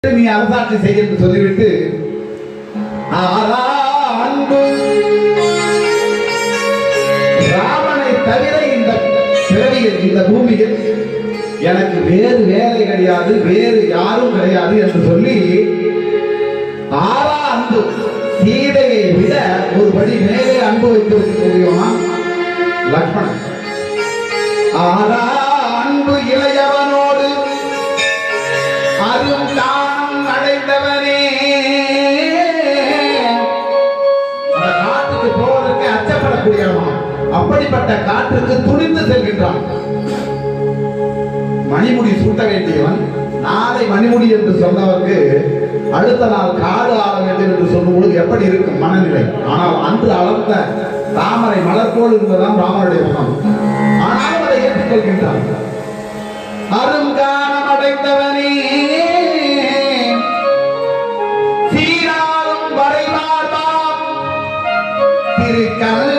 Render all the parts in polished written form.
நீ அரசாட்சி செய்ய என்று சொல்லிவிட்டு ராமனை தவிர இந்த பிறவியில் இந்த பூமியில் எனக்கு வேறு வேலை கிடையாது, வேறு யாரும் கிடையாது என்று சொல்லி ஆறா அன்பு சீதையை விட ஒருபடி மேலே அன்பு வைத்திருக்க முடியுமா லக்ஷ்மணன்? ஆறா அன்பு இளையவனோடு அரும் தானம் அடைந்தவனே. காட்டுக்கு போவதற்கு அச்சப்படக்கூடியவன், அப்படிப்பட்ட காற்றுக்கு துணிந்து செல்கின்றான். மணிமுடி சூட்ட வேண்டியவன் நாளை மணிமுடி என்று சொன்னவருக்கு அடுத்த நாள் காடு ஆள வேண்டும் என்று சொல்லும்போது எப்படி இருக்கும் மனநிலை? ஆனால் அன்று அளந்த தாமரை மலர் போல் இருந்ததான் ராமனுடைய முகம். ஆனாலும் அதை ஏற்றுக்கொள்கின்றான். அருங்கானம் அடைந்தவனே சீராரும் வரைவார்பாம் திருக்கல்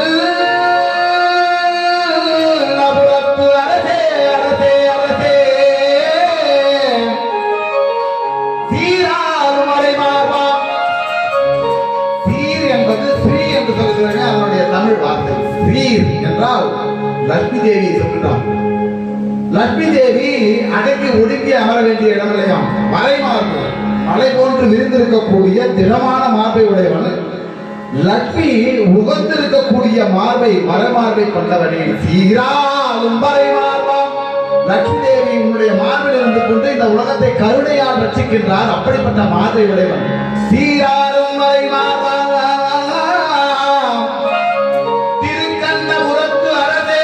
நபுரத்து அரசே அரசே அரசே சீராரும் வரைவார்பாம். சீர் என்பது ஸ்ரீ என்று சொல்கிறாங்க, அதனுடைய தமிழ் வார்த்தை. சீர் என்றால் லட்சுமி தேவியை சொல்கிறார். லட்சுமி தேவி அடக்கி ஒடுக்கி அமர வேண்டிய இடம் இல்லையாம். மலைமார்பு, மலை போன்று விரிந்திருக்கக்கூடிய திடமான மார்பை உடையவன். லட்சுமி உகந்திருக்கக்கூடிய மார்பை மரமார்பை கொண்டவனே சீராலும் மறைமார்பாம். லட்சுமி தேவி உன்னுடைய மார்பில் இருந்து கொண்டு இந்த உலகத்தை கருணையால் ரட்சிக்கின்றார். அப்படிப்பட்ட மார்பை உடையவன் சீராலும் மறைமார்பாம். திருக்கண்ணபுரத்து அரசே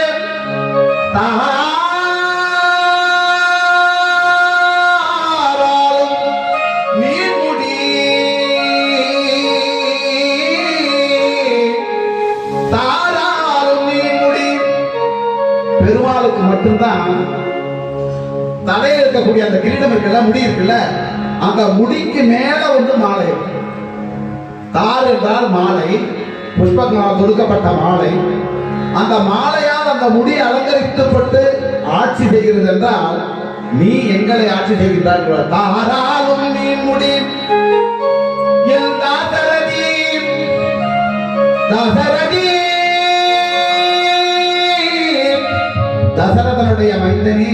பெருமாளுக்கு மட்டும்தான் தலையில் இருக்கக்கூடிய அந்த கிரீடம் இருக்குல்ல, முடி இருக்குல்ல, அந்த முடிக்கு மேல வந்து மாலை. தார் என்றால் மாலை, புஷ்பங்களால் தொடுக்கப்பட்ட மாலை. அந்த மாலையால் அந்த முடி அலங்கரிக்கப்பட்டு ஆட்சி செய்கிறது என்றால் நீ எங்களை ஆட்சி செய்கின்றாய். தாராலும் நீ முடி என் தாசரதி தசரதி தசரதனுடைய மைந்தனே,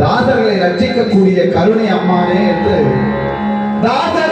தாசர்களை ரட்சிக்கக்கூடிய கருணை அம்மானே என்று தாசர்